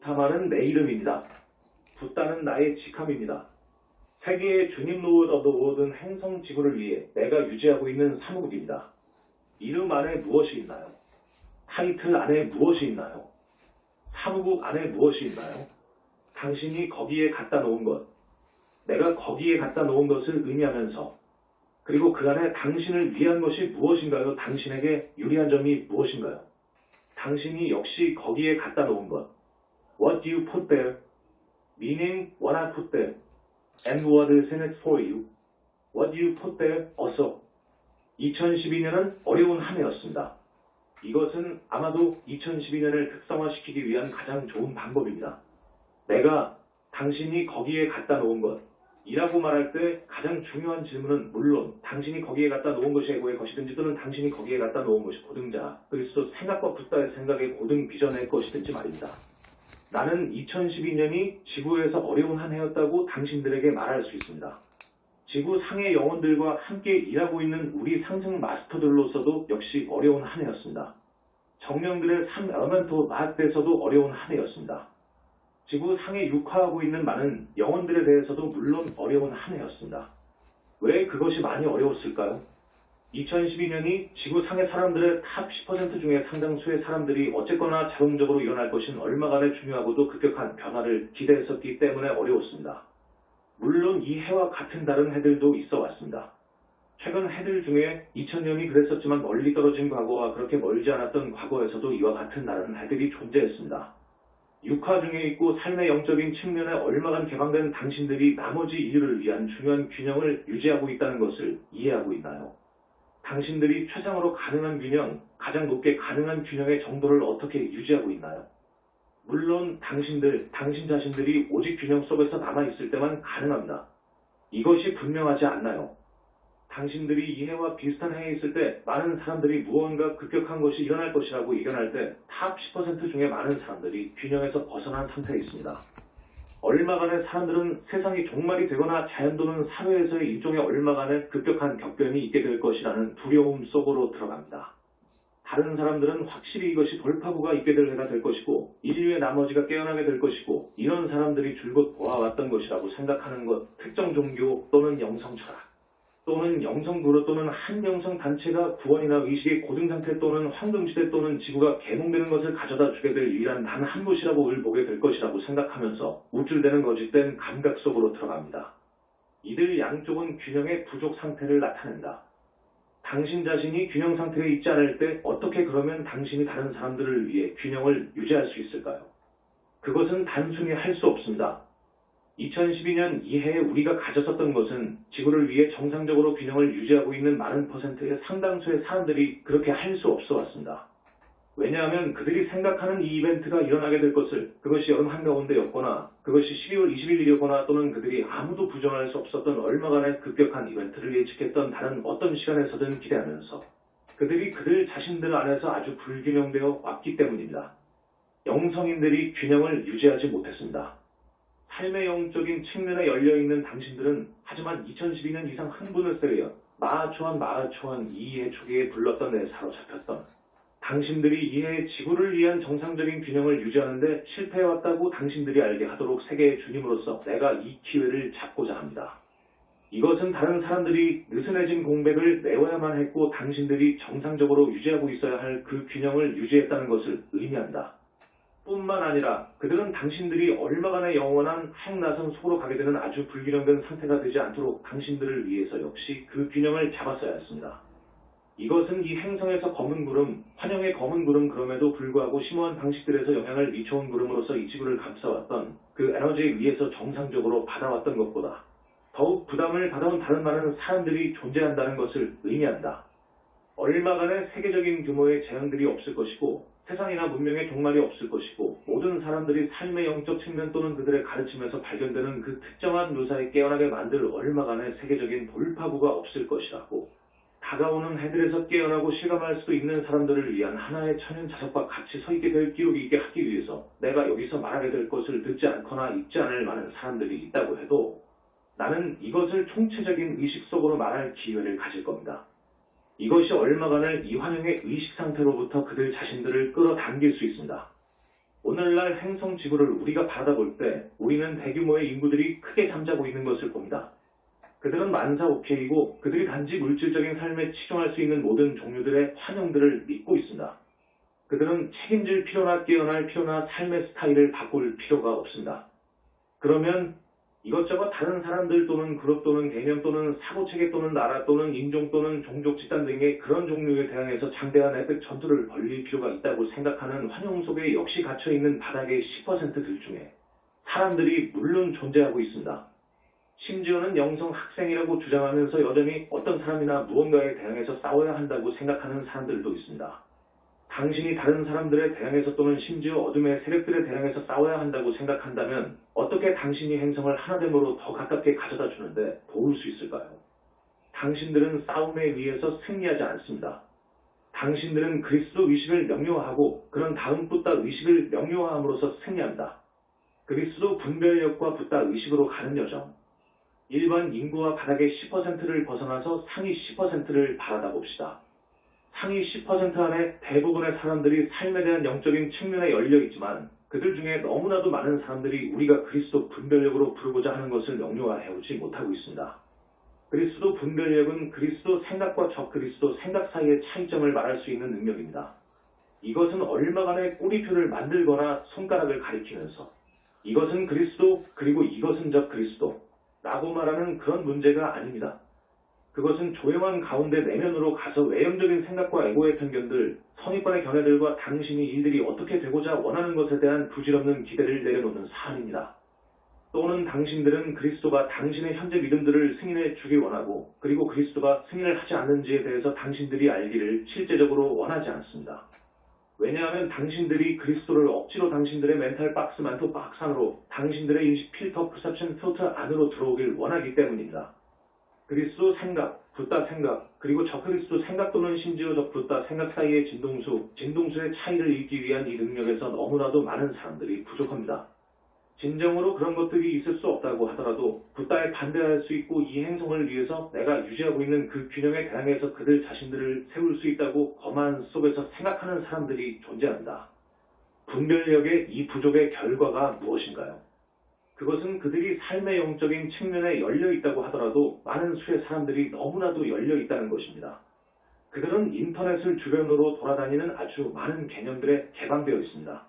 부타마는 내 이름입니다. 붓다는 나의 직함입니다. 세계의 주님 로드 오브 더 워든 행성 지구를 위해 내가 유지하고 있는 사무국입니다. 이름 안에 무엇이 있나요? 타이틀 안에 무엇이 있나요? 사무국 안에 무엇이 있나요? 당신이 거기에 갖다 놓은 것, 내가 거기에 갖다 놓은 것을 의미하면서, 그리고 그 안에 당신을 위한 것이 무엇인가요? 당신에게 유리한 점이 무엇인가요? 당신이 역시 거기에 갖다 놓은 것. What do you put there? Meaning what I put there. And what is in it for you? What do you put there? 어서. 2012년은 어려운 한 해였습니다. 이것은 아마도 2012년을 특성화시키기 위한 가장 좋은 방법입니다. 내가 당신이 거기에 갖다 놓은 것, 이라고 말할 때 가장 중요한 질문은 물론 당신이 거기에 갖다 놓은 것이 에고의 것이든지 또는 당신이 거기에 갖다 놓은 것이 고등자, 그리스도 생각과 붓다의 생각의 고등 비전의 것이든지 말입니다. 나는 2012년이 지구에서 어려운 한 해였다고 당신들에게 말할 수 있습니다. 지구 상의 영혼들과 함께 일하고 있는 우리 상승 마스터들로서도 역시 어려운 한 해였습니다. 정령들의 3 엘멘토 마스터에서도 어려운 한 해였습니다. 지구 상에 육화하고 있는 많은 영혼들에 대해서도 물론 어려운 한 해였습니다. 왜 그것이 많이 어려웠을까요? 2012년이 지구 상의 사람들의 탑 10% 중에 상당수의 사람들이 어쨌거나 자동적으로 일어날 것인 얼마간의 중요하고도 급격한 변화를 기대했었기 때문에 어려웠습니다. 물론 이 해와 같은 다른 해들도 있어 왔습니다. 최근 해들 중에 2000년이 그랬었지만 멀리 떨어진 과거와 그렇게 멀지 않았던 과거에서도 이와 같은 다른 해들이 존재했습니다. 육화 중에 있고 삶의 영적인 측면에 얼마간 개방된 당신들이 나머지 인류를 위한 중요한 균형을 유지하고 있다는 것을 이해하고 있나요? 당신들이 최상으로 가능한 균형, 가장 높게 가능한 균형의 정도를 어떻게 유지하고 있나요? 물론 당신 자신들이 오직 균형 속에서 남아있을 때만 가능합니다. 이것이 분명하지 않나요? 당신들이 이 해와 비슷한 해에 있을 때 많은 사람들이 무언가 급격한 것이 일어날 것이라고 예견할 때 탑 10% 중에 많은 사람들이 균형에서 벗어난 상태에 있습니다. 얼마간의 사람들은 세상이 종말이 되거나 자연 또는 사회에서의 일종의 얼마간의 급격한 격변이 있게 될 것이라는 두려움 속으로 들어갑니다. 다른 사람들은 확실히 이것이 돌파구가 있게 될 해가 될 것이고 인류의 나머지가 깨어나게 될 것이고 이런 사람들이 줄곧 보아왔던 것이라고 생각하는 것, 특정 종교 또는 영성 철학 또는 영성 그룹 또는 한 영성 단체가 구원이나 의식의 고등상태 또는 황금시대 또는 지구가 개몽되는 것을 가져다 주게 될 유일한 단 한 곳이라고 을보게 될 것이라고 생각하면서 우쭐대는 거짓된 감각 속으로 들어갑니다. 이들 양쪽은 균형의 부족 상태를 나타낸다. 당신 자신이 균형 상태에 있지 않을 때 어떻게 그러면 당신이 다른 사람들을 위해 균형을 유지할 수 있을까요? 그것은 단순히 할 수 없습니다. 2012년 이해에 우리가 가졌었던 것은 지구를 위해 정상적으로 균형을 유지하고 있는 많은 퍼센트의 상당수의 사람들이 그렇게 할 수 없어 왔습니다. 왜냐하면 그들이 생각하는 이 이벤트가 일어나게 될 것을, 그것이 여름 한가운데였거나 그것이 12월 21일이었거나 또는 그들이 아무도 부정할 수 없었던 얼마간의 급격한 이벤트를 예측했던 다른 어떤 시간에서든 기대하면서 그들이 그들 자신들 안에서 아주 불균형되어 왔기 때문입니다. 영성인들이 균형을 유지하지 못했습니다. 삶의 영적인 측면에 열려있는 당신들은 하지만 2012년 이상 흥분을 세우여 마하초한 이해 초기에 불렀던 데 사로잡혔던 당신들이 이해 지구를 위한 정상적인 균형을 유지하는데 실패해왔다고 당신들이 알게 하도록 세계의 주님으로서 내가 이 기회를 잡고자 합니다. 이것은 다른 사람들이 느슨해진 공백을 메워야만 했고 당신들이 정상적으로 유지하고 있어야 할 그 균형을 유지했다는 것을 의미한다. 뿐만 아니라 그들은 당신들이 얼마간의 영원한 핵나선 속으로 가게 되는 아주 불균형된 상태가 되지 않도록 당신들을 위해서 역시 그 균형을 잡았어야 했습니다. 이것은 이 행성에서 검은 구름, 환영의 검은 구름 그럼에도 불구하고 심오한 방식들에서 영향을 미쳐온 구름으로서 이 지구를 감싸왔던 그 에너지에 의해서 정상적으로 받아왔던 것보다 더욱 부담을 받아온 다른 많은 사람들이 존재한다는 것을 의미한다. 얼마간의 세계적인 규모의 재앙들이 없을 것이고 세상이나 문명의 종말이 없을 것이고 모든 사람들이 삶의 영적 측면 또는 그들의 가르침에서 발견되는 그 특정한 묘사에 깨어나게 만들 얼마간의 세계적인 돌파구가 없을 것이라고 다가오는 해들에서 깨어나고 실감할 수도 있는 사람들을 위한 하나의 천연 자석과 같이 서 있게 될 기록이 있게 하기 위해서 내가 여기서 말하게 될 것을 듣지 않거나 읽지 않을 많은 사람들이 있다고 해도 나는 이것을 총체적인 의식 속으로 말할 기회를 가질 겁니다. 이것이 얼마간을 이 환영의 의식 상태로부터 그들 자신들을 끌어당길 수 있습니다. 오늘날 행성 지구를 우리가 바라볼 때 우리는 대규모의 인구들이 크게 잠자고 있는 것을 봅니다. 그들은 만사오케이고 그들이 단지 물질적인 삶에 치중할 수 있는 모든 종류들의 환영들을 믿고 있습니다. 그들은 책임질 필요나 깨어날 필요나 삶의 스타일을 바꿀 필요가 없습니다. 그러면 이것저것 다른 사람들 또는 그룹 또는 개념 또는 사고체계 또는 나라 또는 인종 또는 종족 집단 등의 그런 종류에 대항해서 장대한 에펙 전투를 벌릴 필요가 있다고 생각하는 환영 속에 역시 갇혀있는 바닥의 10%들 중에 사람들이 물론 존재하고 있습니다. 심지어는 영성 학생이라고 주장하면서 여전히 어떤 사람이나 무언가에 대항해서 싸워야 한다고 생각하는 사람들도 있습니다. 당신이 다른 사람들에 대항해서 또는 심지어 어둠의 세력들에 대항해서 싸워야 한다고 생각한다면 어떻게 당신이 행성을 하나됨으로 더 가깝게 가져다 주는데 도울 수 있을까요? 당신들은 싸움에 의해서 승리하지 않습니다. 당신들은 그리스도 의식을 명료화하고 그런 다음 붓다 의식을 명료화함으로써 승리합니다. 그리스도 분별력과 붓다 의식으로 가는 여정. 일반 인구와 바닥의 10%를 벗어나서 상위 10%를 바라다 봅시다. 상위 10% 안에 대부분의 사람들이 삶에 대한 영적인 측면에 열려 있지만 그들 중에 너무나도 많은 사람들이 우리가 그리스도 분별력으로 부르고자 하는 것을 명료화해오지 못하고 있습니다. 그리스도 분별력은 그리스도 생각과 적그리스도 생각 사이의 차이점을 말할 수 있는 능력입니다. 이것은 얼마간의 꼬리표를 만들거나 손가락을 가리키면서 이것은 그리스도 그리고 이것은 적그리스도 라고 말하는 그런 문제가 아닙니다. 그것은 조용한 가운데 내면으로 가서 외형적인 생각과 에고의 편견들, 선입관의 견해들과 당신이 일들이 어떻게 되고자 원하는 것에 대한 부질없는 기대를 내려놓는 사안입니다. 또는 당신들은 그리스도가 당신의 현재 믿음들을 승인해 주길 원하고 그리고 그리스도가 승인을 하지 않는지에 대해서 당신들이 알기를 실제적으로 원하지 않습니다. 왜냐하면 당신들이 그리스도를 억지로 당신들의 멘탈 박스 만토 박스 안으로 당신들의 인식 필터 퍼셉션 필터 안으로 들어오길 원하기 때문입니다. 그리스도 생각, 붓다 생각, 그리고 적그리스도 생각 또는 심지어 적붓다 생각 사이의 진동수의 차이를 읽기 위한 이 능력에서 너무나도 많은 사람들이 부족합니다. 진정으로 그런 것들이 있을 수 없다고 하더라도 붓다에 반대할 수 있고 이 행성을 위해서 내가 유지하고 있는 그 균형에 대항해서 그들 자신들을 세울 수 있다고 거만 속에서 생각하는 사람들이 존재합니다. 분별력의 이 부족의 결과가 무엇인가요? 그것은 그들이 삶의 영적인 측면에 열려 있다고 하더라도 많은 수의 사람들이 너무나도 열려 있다는 것입니다. 그들은 인터넷을 주변으로 돌아다니는 아주 많은 개념들에 개방되어 있습니다.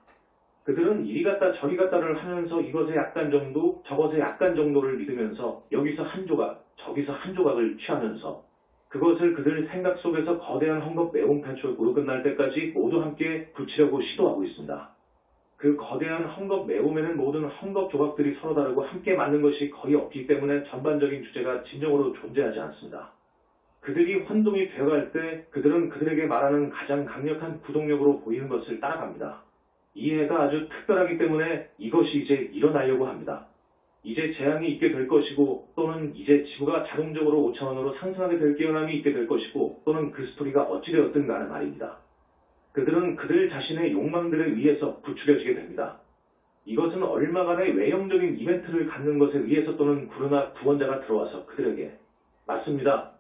그들은 이리 갔다 저리 갔다를 하면서 이것의 약간 정도, 저것의 약간 정도를 믿으면서 여기서 한 조각, 저기서 한 조각을 취하면서 그것을 그들 생각 속에서 거대한 헝겊 매운 패치워크로 끝날 때까지 모두 함께 붙이려고 시도하고 있습니다. 그 거대한 헝겊 매움에는 모든 헝겊 조각들이 서로 다르고 함께 맞는 것이 거의 없기 때문에 전반적인 주제가 진정으로 존재하지 않습니다. 그들이 혼동이 되어갈 때 그들은 그들에게 말하는 가장 강력한 구동력으로 보이는 것을 따라갑니다. 이해가 아주 특별하기 때문에 이것이 이제 일어나려고 합니다. 이제 재앙이 있게 될 것이고 또는 이제 지구가 자동적으로 5차원으로 상승하게 될 깨어남이 있게 될 것이고 또는 그 스토리가 어찌되었든 간에 말입니다. 그들은 그들 자신의 욕망들에 의해서 부추겨지게 됩니다. 이것은 얼마간의 외형적인 이벤트를 갖는 것에 의해서 또는 구르나 구원자가 들어와서 그들에게 맞습니다.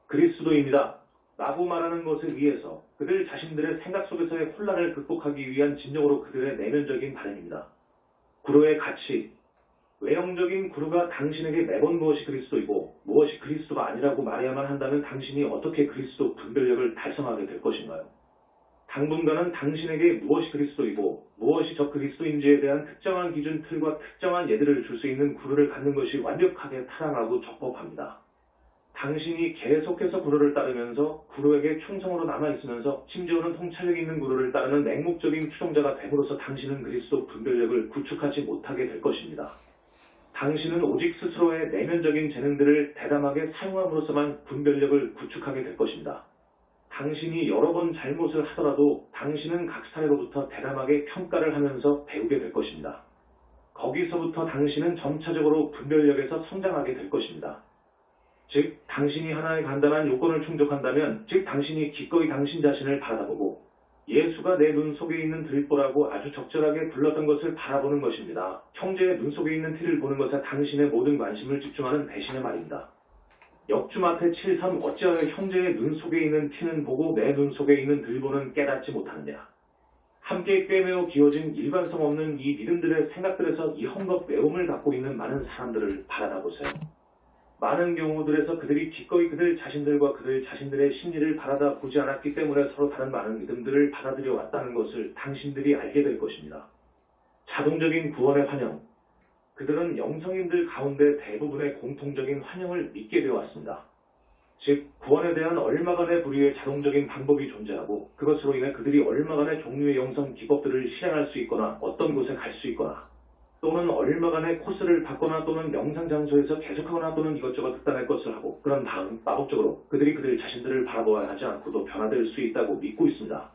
그리스도입니다. 라고 말하는 것에 의해서 그들 자신들의 생각 속에서의 혼란을 극복하기 위한 진정으로 그들의 내면적인 바람입니다. 구루의 가치, 외형적인 구루가 당신에게 매번 무엇이 그리스도이고 무엇이 그리스도가 아니라고 말해야만 한다면 당신이 어떻게 그리스도 분별력을 달성하게 될 것인가요? 당분간은 당신에게 무엇이 그리스도이고 무엇이 적그리스도인지에 대한 특정한 기준 틀과 특정한 예들을 줄 수 있는 구루를 갖는 것이 완벽하게 타당하고 적법합니다. 당신이 계속해서 구루를 따르면서 구루에게 충성으로 남아있으면서 심지어는 통찰력 있는 구루를 따르는 맹목적인 추종자가 됨으로써 당신은 그리스도 분별력을 구축하지 못하게 될 것입니다. 당신은 오직 스스로의 내면적인 재능들을 대담하게 사용함으로써만 분별력을 구축하게 될 것입니다. 당신이 여러 번 잘못을 하더라도 당신은 각 사례로부터 대담하게 평가를 하면서 배우게 될 것입니다. 거기서부터 당신은 점차적으로 분별력에서 성장하게 될 것입니다. 즉, 당신이 하나의 간단한 요건을 충족한다면, 즉 당신이 기꺼이 당신 자신을 바라보고 예수가 내 눈 속에 있는 들보라고 아주 적절하게 불렀던 것을 바라보는 것입니다. 형제의 눈 속에 있는 티를 보는 것에 당신의 모든 관심을 집중하는 대신의 말입니다. 역주마태 7.3 어찌하여 형제의 눈 속에 있는 티는 보고 내 눈 속에 있는 들보는 깨닫지 못하느냐. 함께 꿰매어 기어진 일관성 없는 이 믿음들의 생각들에서 이 헝겊 외움을 갖고 있는 많은 사람들을 바라다 보세요. 많은 경우들에서 그들이 기꺼이 그들 자신들과 그들 자신들의 심리를 바라다 보지 않았기 때문에 서로 다른 많은 믿음들을 받아들여 왔다는 것을 당신들이 알게 될 것입니다. 자동적인 구원의 환영. 그들은 영성인들 가운데 대부분의 공통적인 환영을 믿게 되어 왔습니다. 즉, 구원에 대한 얼마간의 부류의 자동적인 방법이 존재하고 그것으로 인해 그들이 얼마간의 종류의 영성 기법들을 실행할 수 있거나 어떤 곳에 갈 수 있거나 또는 얼마간의 코스를 받거나 또는 명상 장소에서 계속하거나 또는 이것저것 극단의 것을 하고 그런 다음 마법적으로 그들이 그들 자신들을 바라보아야 하지 않고도 변화될 수 있다고 믿고 있습니다.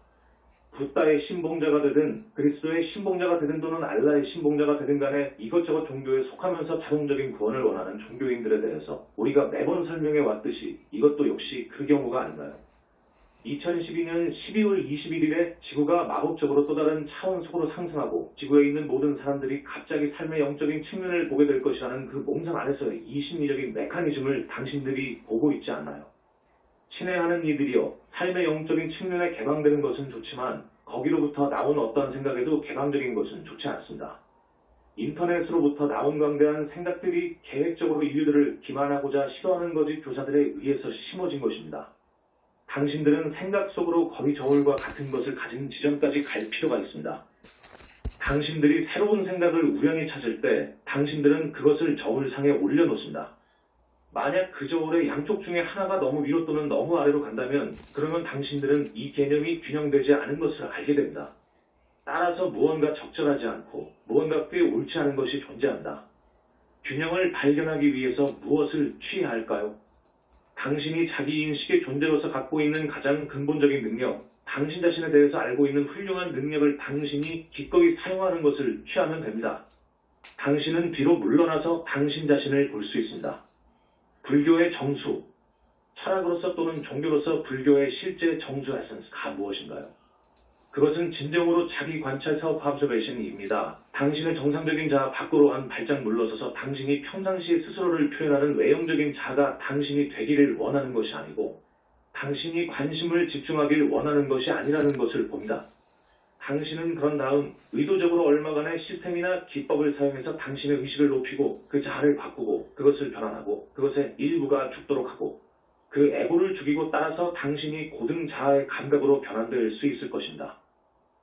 붓다의 신봉자가 되든 그리스도의 신봉자가 되든 또는 알라의 신봉자가 되든 간에 이것저것 종교에 속하면서 자동적인 구원을 원하는 종교인들에 대해서 우리가 매번 설명해 왔듯이 이것도 역시 그 경우가 아닌가요? 2012년 12월 21일에 지구가 마법적으로 또 다른 차원 속으로 상승하고 지구에 있는 모든 사람들이 갑자기 삶의 영적인 측면을 보게 될 것이라는 그 몽상 안에서의 이 심리적인 메커니즘을 당신들이 보고 있지 않나요? 친애하는 이들이여, 삶의 영적인 측면에 개방되는 것은 좋지만 거기로부터 나온 어떤 생각에도 개방적인 것은 좋지 않습니다. 인터넷으로부터 나온 광대한 생각들이 계획적으로 인류들을 기만하고자 시도하는 것이 교사들에 의해서 심어진 것입니다. 당신들은 생각 속으로 거리 저울과 같은 것을 가진 지점까지 갈 필요가 있습니다. 당신들이 새로운 생각을 우연히 찾을 때 당신들은 그것을 저울상에 올려놓습니다. 만약 그 저울의 양쪽 중에 하나가 너무 위로 또는 너무 아래로 간다면 그러면 당신들은 이 개념이 균형되지 않은 것을 알게 됩니다. 따라서 무언가 적절하지 않고 무언가 꽤 옳지 않은 것이 존재한다. 균형을 발견하기 위해서 무엇을 취해야 할까요? 당신이 자기 인식의 존재로서 갖고 있는 가장 근본적인 능력, 당신 자신에 대해서 알고 있는 훌륭한 능력을 당신이 기꺼이 사용하는 것을 취하면 됩니다. 당신은 뒤로 물러나서 당신 자신을 볼 수 있습니다. 불교의 정수, 철학으로서 또는 종교로서 불교의 실제 정수 에센스가 무엇인가요? 그것은 진정으로 자기 관찰 self observation입니다. 당신의 정상적인 자아 밖으로 한 발짝 물러서서 당신이 평상시에 스스로를 표현하는 외형적인 자가 당신이 되기를 원하는 것이 아니고 당신이 관심을 집중하길 원하는 것이 아니라는 것을 봅니다. 당신은 그런 다음 의도적으로 얼마간의 시스템이나 기법을 사용해서 당신의 의식을 높이고 그 자아를 바꾸고 그것을 변환하고 그것의 일부가 죽도록 하고 그 에고를 죽이고 따라서 당신이 고등 자아의 감각으로 변환될 수 있을 것입니다.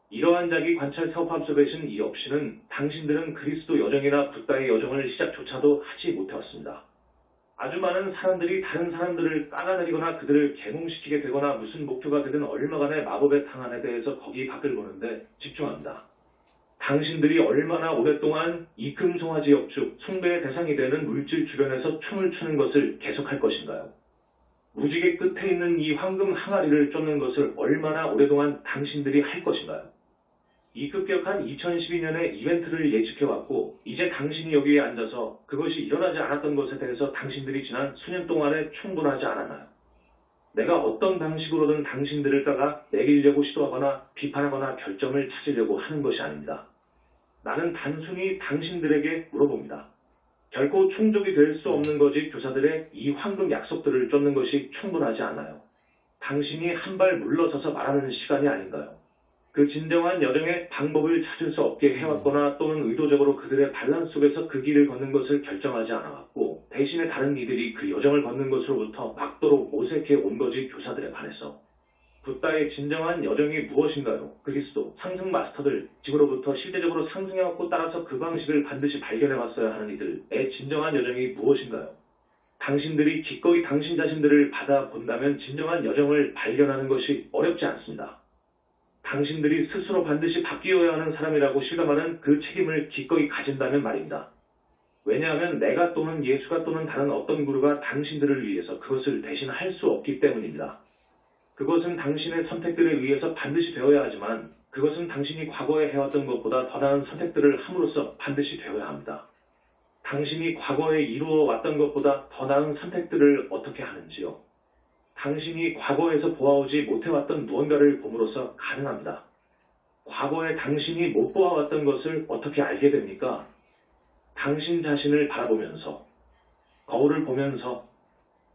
이러한 자기 관찰 self observation 이 없이는 당신들은 그리스도 여정이나 붓다의 여정을 시작조차도 하지 못해왔습니다. 아주 많은 사람들이 다른 사람들을 깎아내리거나 그들을 계몽시키게 되거나 무슨 목표가 되든 얼마간의 마법의 탕안에 대해서 거기 밖을 보는데 집중합니다. 당신들이 얼마나 오랫동안 이 금송아지 역죽, 숭배의 대상이 되는 물질 주변에서 춤을 추는 것을 계속할 것인가요? 무지개 끝에 있는 이 황금 항아리를 쫓는 것을 얼마나 오랫동안 당신들이 할 것인가요? 이 급격한 2012년의 이벤트를 예측해왔고 이제 당신이 여기에 앉아서 그것이 일어나지 않았던 것에 대해서 당신들이 지난 수년 동안에 충분하지 않았나요? 내가 어떤 방식으로든 당신들을 따가 매기려고 시도하거나 비판하거나 결점을 찾으려고 하는 것이 아닙니다. 나는 단순히 당신들에게 물어봅니다. 결코 충족이 될 수 없는 것이 교사들의 이 황금 약속들을 쫓는 것이 충분하지 않아요. 당신이 한 발 물러서서 말하는 시간이 아닌가요? 그 진정한 여정의 방법을 찾을 수 없게 해왔거나 또는 의도적으로 그들의 반란 속에서 그 길을 걷는 것을 결정하지 않아왔고 대신에 다른 이들이 그 여정을 걷는 것으로부터 막도록 모색해 온 것이 교사들에 반해서 붓다의 진정한 여정이 무엇인가요? 그리스도, 상승 마스터들, 지구로부터 실제적으로 상승해왔고 따라서 그 방식을 반드시 발견해왔어야 하는 이들의 진정한 여정이 무엇인가요? 당신들이 기꺼이 당신 자신들을 받아본다면 진정한 여정을 발견하는 것이 어렵지 않습니다. 당신들이 스스로 반드시 바뀌어야 하는 사람이라고 실감하는 그 책임을 기꺼이 가진다면 말입니다. 왜냐하면 내가 또는 예수가 또는 다른 어떤 구루가 당신들을 위해서 그것을 대신 할 수 없기 때문입니다. 그것은 당신의 선택들에 의해서 반드시 되어야 하지만 그것은 당신이 과거에 해왔던 것보다 더 나은 선택들을 함으로써 반드시 되어야 합니다. 당신이 과거에 이루어 왔던 것보다 더 나은 선택들을 어떻게 하는지요? 당신이 과거에서 보아오지 못해왔던 무언가를 봄으로써 가능합니다. 과거에 당신이 못 보아왔던 것을 어떻게 알게 됩니까? 당신 자신을 바라보면서, 거울을 보면서,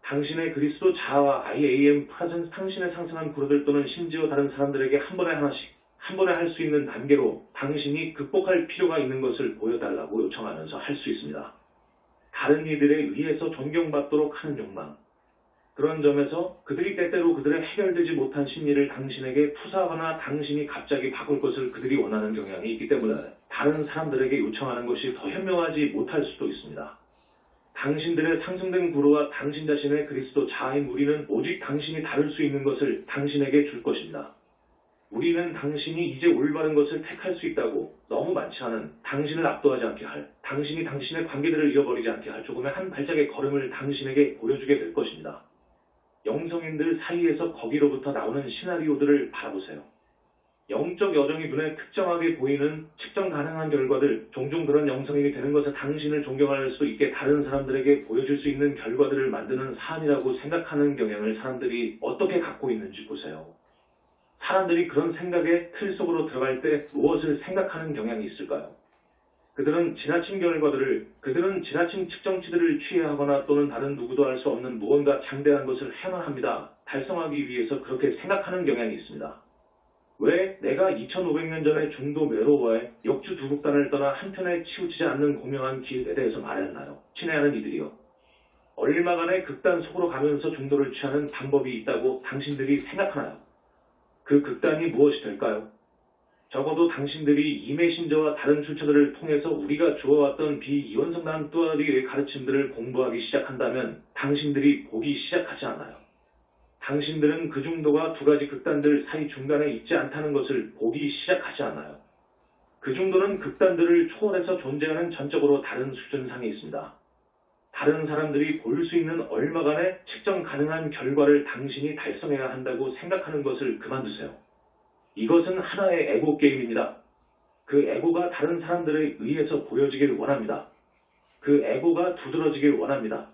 당신의 그리스도 자아와 I am presence, 당신의 상승한 그루들 또는 심지어 다른 사람들에게 한 번에 하나씩 한 번에 할 수 있는 단계로 당신이 극복할 필요가 있는 것을 보여달라고 요청하면서 할 수 있습니다. 다른 이들에 의해서 존경받도록 하는 욕망. 그런 점에서 그들이 때때로 그들의 해결되지 못한 심리를 당신에게 투사하거나 당신이 갑자기 바꿀 것을 그들이 원하는 경향이 있기 때문에 다른 사람들에게 요청하는 것이 더 현명하지 못할 수도 있습니다. 당신들의 상승된 구로와 당신 자신의 그리스도 자아인 우리는 오직 당신이 다룰 수 있는 것을 당신에게 줄 것입니다. 우리는 당신이 이제 올바른 것을 택할 수 있다고 너무 많지 않은, 당신을 압도하지 않게 할, 당신이 당신의 관계들을 잃어버리지 않게 할 조금의 한 발짝의 걸음을 당신에게 보여주게 될 것입니다. 영성인들 사이에서 거기로부터 나오는 시나리오들을 바라보세요. 영적 여정이 눈에 특정하게 보이는 측정 가능한 결과들, 종종 그런 영성인이 되는 것에 당신을 존경할 수 있게 다른 사람들에게 보여줄 수 있는 결과들을 만드는 사안이라고 생각하는 경향을 사람들이 어떻게 갖고 있는지 보세요. 사람들이 그런 생각의 틀 속으로 들어갈 때 무엇을 생각하는 경향이 있을까요? 그들은 지나친 결과들을, 그들은 지나친 측정치들을 취해하거나 또는 다른 누구도 할 수 없는 무언가 장대한 것을 해야만 합니다. 달성하기 위해서 그렇게 생각하는 경향이 있습니다. 왜 내가 2500년 전에 중도 메로와의 역주 두국단을 떠나 한편에 치우치지 않는 공명한 길에 대해서 말했나요? 친애하는 이들이요. 얼마간의 극단 속으로 가면서 중도를 취하는 방법이 있다고 당신들이 생각하나요? 그 극단이 무엇이 될까요? 적어도 당신들이 이메신저와 다른 출처들을 통해서 우리가 주어왔던 비이원성난 뚜아리의 가르침들을 공부하기 시작한다면 당신들이 보기 시작하지 않아요. 당신들은 그 중도가 두 가지 극단들 사이 중간에 있지 않다는 것을 보기 시작하지 않아요. 그 중도는 극단들을 초월해서 존재하는 전적으로 다른 수준상에 있습니다. 다른 사람들이 볼 수 있는 얼마간의 측정 가능한 결과를 당신이 달성해야 한다고 생각하는 것을 그만두세요. 이것은 하나의 에고 게임입니다. 그 에고가 다른 사람들에 의해서 보여지길 원합니다. 그 에고가 두드러지길 원합니다.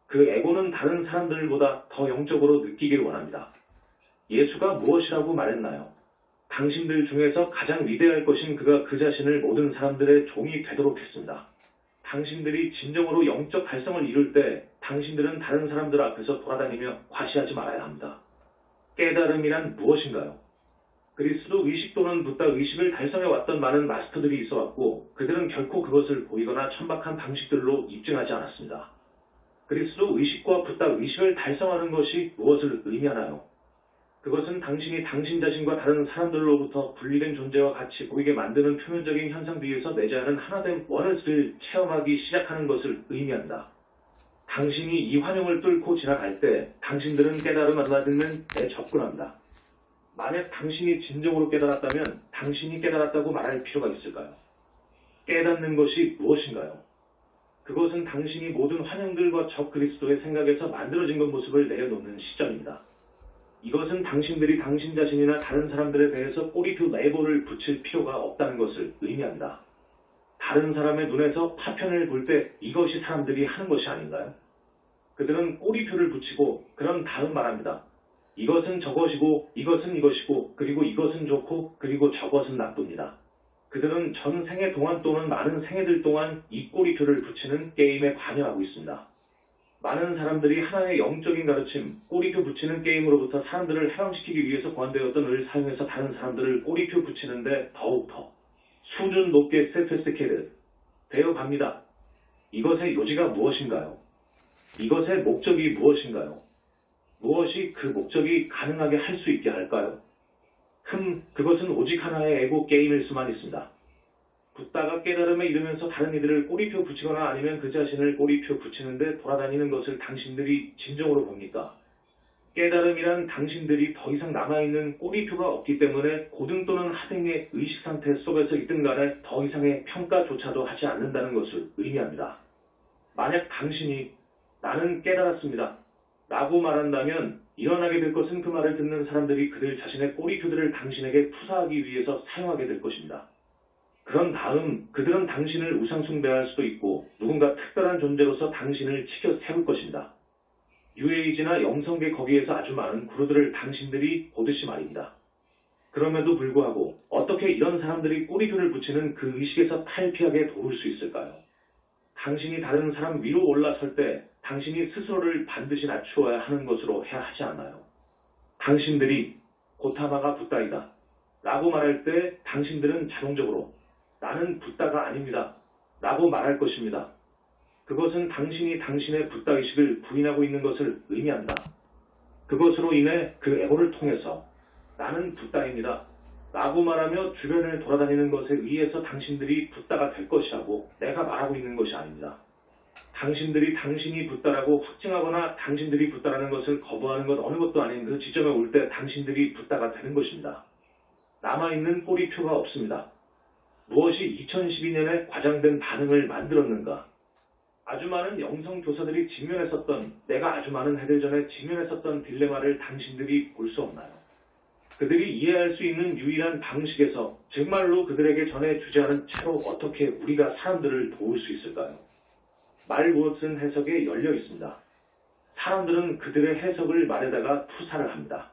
그 에고는 다른 사람들보다 더 영적으로 느끼길 원합니다. 예수가 무엇이라고 말했나요? 당신들 중에서 가장 위대할 것인 그가 그 자신을 모든 사람들의 종이 되도록 했습니다. 당신들이 진정으로 영적 달성을 이룰 때 당신들은 다른 사람들 앞에서 돌아다니며 과시하지 말아야 합니다. 깨달음이란 무엇인가요? 그리스도 의식 또는 붓다 의식을 달성해왔던 많은 마스터들이 있어왔고 그들은 결코 그것을 보이거나 천박한 방식들로 입증하지 않았습니다. 그리스도 의식과 붓다 의식을 달성하는 것이 무엇을 의미하나요? 그것은 당신이 당신 자신과 다른 사람들로부터 분리된 존재와 같이 보이게 만드는 표면적인 현상 뒤에서 내재하는 하나된 원을 체험하기 시작하는 것을 의미한다. 당신이 이 환영을 뚫고 지나갈 때 당신들은 깨달음을 받는 데 접근한다. 만약 당신이 진정으로 깨달았다면 당신이 깨달았다고 말할 필요가 있을까요? 깨닫는 것이 무엇인가요? 그것은 당신이 모든 환영들과 적 그리스도의 생각에서 만들어진 것 모습을 내려놓는 시점입니다. 이것은 당신들이 당신 자신이나 다른 사람들에 대해서 꼬리표 레이블을 붙일 필요가 없다는 것을 의미합니다. 다른 사람의 눈에서 파편을 볼 때 이것이 사람들이 하는 것이 아닌가요? 그들은 꼬리표를 붙이고 그런 다음 말합니다. 이것은 저것이고 이것은 이것이고 그리고 이것은 좋고 그리고 저것은 나쁩니다. 그들은 전 생애 동안 또는 많은 생애들 동안 이 꼬리표를 붙이는 게임에 관여하고 있습니다. 많은 사람들이 하나의 영적인 가르침, 꼬리표 붙이는 게임으로부터 사람들을 해방시키기 위해서 고안되었던 을 사용해서 다른 사람들을 꼬리표 붙이는데 더욱더 수준 높게 세페스케드 되어갑니다. 이것의 요지가 무엇인가요? 이것의 목적이 무엇인가요? 무엇이 그 목적이 가능하게 할 수 있게 할까요? 그것은 오직 하나의 에고 게임일 수만 있습니다. 붓다가 깨달음에 이르면서 다른 이들을 꼬리표 붙이거나 아니면 그 자신을 꼬리표 붙이는데 돌아다니는 것을 당신들이 진정으로 봅니까? 깨달음이란 당신들이 더 이상 남아있는 꼬리표가 없기 때문에 고등 또는 하등의 의식상태 속에서 있든 간에 더 이상의 평가조차도 하지 않는다는 것을 의미합니다. 만약 당신이 나는 깨달았습니다 라고 말한다면 일어나게 될 것은 그 말을 듣는 사람들이 그들 자신의 꼬리표들을 당신에게 투사하기 위해서 사용하게 될 것입니다. 그런 다음 그들은 당신을 우상숭배할 수도 있고 누군가 특별한 존재로서 당신을 치켜 세울 것입니다. 뉴에이지나 영성계 거기에서 아주 많은 구루들을 당신들이 보듯이 말입니다. 그럼에도 불구하고 어떻게 이런 사람들이 꼬리표를 붙이는 그 의식에서 탈피하게 도울 수 있을까요? 당신이 다른 사람 위로 올라설 때 당신이 스스로를 반드시 낮추어야 하는 것으로 해야 하지 않나요? 당신들이 고타마가 붓다이다. 라고 말할 때 당신들은 자동적으로 나는 붓다가 아닙니다. 라고 말할 것입니다. 그것은 당신이 당신의 붓다의식을 부인하고 있는 것을 의미한다. 그것으로 인해 그 에고를 통해서 나는 붓다입니다. 라고 말하며 주변을 돌아다니는 것에 의해서 당신들이 붓다가 될 것이라고 내가 말하고 있는 것이 아닙니다. 당신들이 당신이 붓다라고 확증하거나 당신들이 붓다라는 것을 거부하는 것 어느 것도 아닌 그 지점에 올 때 당신들이 붓다가 되는 것입니다. 남아있는 꼬리표가 없습니다. 무엇이 2012년에 과장된 반응을 만들었는가? 아주 많은 영성교사들이 직면했었던, 내가 아주 많은 해들 전에 직면했었던 딜레마를 당신들이 볼 수 없나요? 그들이 이해할 수 있는 유일한 방식에서 정말로 그들에게 전해 주제하는 채로 어떻게 우리가 사람들을 도울 수 있을까요? 말 무엇은 해석에 열려 있습니다. 사람들은 그들의 해석을 말에다가 투사를 합니다.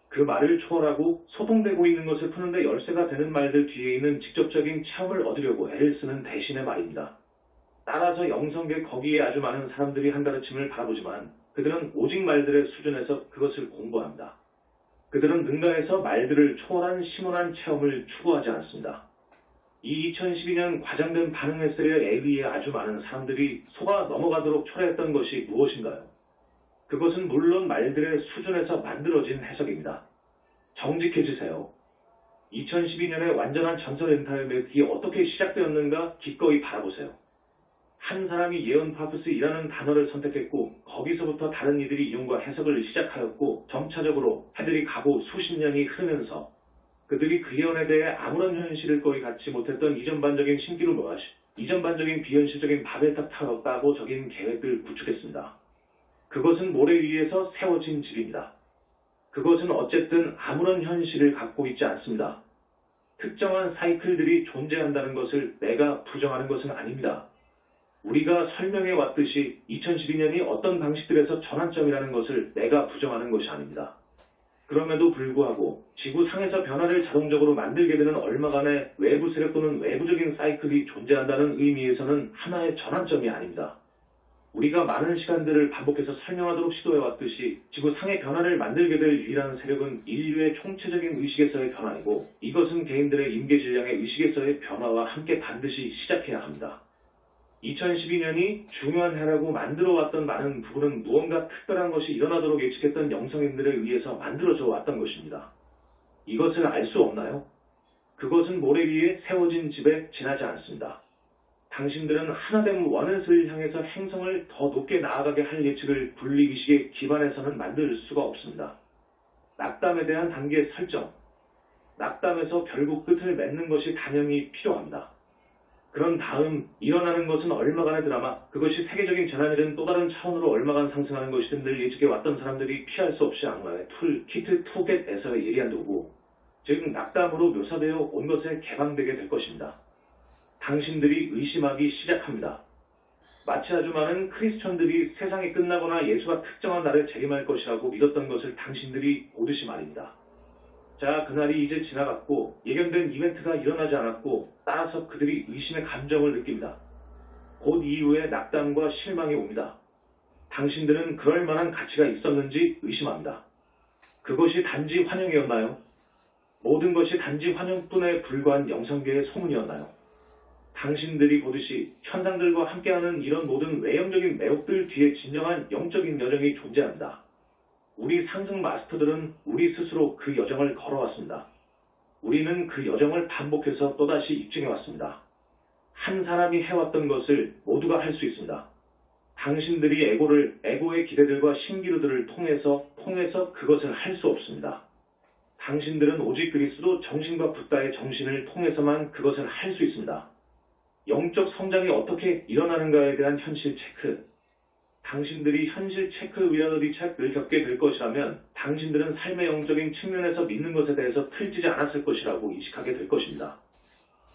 그 말을 초월하고 소동되고 있는 것을 푸는데 열쇠가 되는 말들 뒤에 있는 직접적인 체험을 얻으려고 애를 쓰는 대신의 말입니다. 따라서 영성계 거기에 아주 많은 사람들이 한 가르침을 바라보지만 그들은 오직 말들의 수준에서 그것을 공부합니다. 그들은 능가해서 말들을 초월한 심오한 체험을 추구하지 않습니다. 이 2012년 과장된 반응 횟수에 의해 아주 많은 사람들이 속아 넘어가도록 초래했던 것이 무엇인가요? 그것은 물론 말들의 수준에서 만들어진 해석입니다. 정직해지세요. 2012년의 완전한 전설 엔타의 매듭이 어떻게 시작되었는가 기꺼이 바라보세요. 한 사람이 예언 파프스이라는 단어를 선택했고 거기서부터 다른 이들이 이용과 해석을 시작하였고 점차적으로 해들이 가고 수십 년이 흐르면서 그들이 그 예언에 대해 아무런 현실을 거의 갖지 못했던 이전반적인 신기루 무엇, 이전반적인 비현실적인 바벨탑 타워였다고 적인 계획을 구축했습니다. 그것은 모래 위에서 세워진 집입니다. 그것은 어쨌든 아무런 현실을 갖고 있지 않습니다. 특정한 사이클들이 존재한다는 것을 내가 부정하는 것은 아닙니다. 우리가 설명해 왔듯이 2012년이 어떤 방식들에서 전환점이라는 것을 내가 부정하는 것이 아닙니다. 그럼에도 불구하고 지구상에서 변화를 자동적으로 만들게 되는 얼마간의 외부 세력 또는 외부적인 사이클이 존재한다는 의미에서는 하나의 전환점이 아닙니다. 우리가 많은 시간들을 반복해서 설명하도록 시도해왔듯이 지구상의 변화를 만들게 될 유일한 세력은 인류의 총체적인 의식에서의 변화이고 이것은 개인들의 임계질량의 의식에서의 변화와 함께 반드시 시작해야 합니다. 2012년이 중요한 해라고 만들어왔던 많은 부분은 무언가 특별한 것이 일어나도록 예측했던 영성인들에 의해서 만들어져 왔던 것입니다. 이것을 알 수 없나요? 그것은 모래 위에 세워진 집에 지나지 않습니다. 당신들은 하나됨 원넷을 향해서 행성을 더 높게 나아가게 할 예측을 분리의식에 기반해서는 만들 수가 없습니다. 낙담에 대한 단계 설정, 낙담에서 결국 끝을 맺는 것이 당연히 필요합니다. 그런 다음 일어나는 것은 얼마간의 드라마, 그것이 세계적인 재난이든 또 다른 차원으로 얼마간 상승하는 것이든 늘 예측해왔던 사람들이 피할 수 없이 악마의 키트 투겟에서의 예리한 도구, 즉 낙담으로 묘사되어 온 것에 개방되게 될 것입니다. 당신들이 의심하기 시작합니다. 마치 아주 많은 크리스천들이 세상이 끝나거나 예수가 특정한 날에 재림할 것이라고 믿었던 것을 당신들이 보듯이 말입니다. 자, 그날이 이제 지나갔고 예견된 이벤트가 일어나지 않았고 따라서 그들이 의심의 감정을 느낍니다. 곧 이후에 낙담과 실망이 옵니다. 당신들은 그럴 만한 가치가 있었는지 의심합니다. 그것이 단지 환영이었나요? 모든 것이 단지 환영뿐에 불과한 영성계의 소문이었나요? 당신들이 보듯이 현상들과 함께하는 이런 모든 외형적인 매혹들 뒤에 진정한 영적인 여정이 존재합니다. 우리 상승 마스터들은 우리 스스로 그 여정을 걸어왔습니다. 우리는 그 여정을 반복해서 또다시 입증해왔습니다. 한 사람이 해왔던 것을 모두가 할 수 있습니다. 당신들이 에고의 기대들과 신기루들을 통해서 그것을 할 수 없습니다. 당신들은 오직 그리스도 정신과 붓다의 정신을 통해서만 그것을 할 수 있습니다. 영적 성장이 어떻게 일어나는가에 대한 현실 체크. 당신들이 현실 체크 리얼리티 체크를 겪게 될 것이라면 당신들은 삶의 영적인 측면에서 믿는 것에 대해서 틀지지 않았을 것이라고 인식하게 될 것입니다.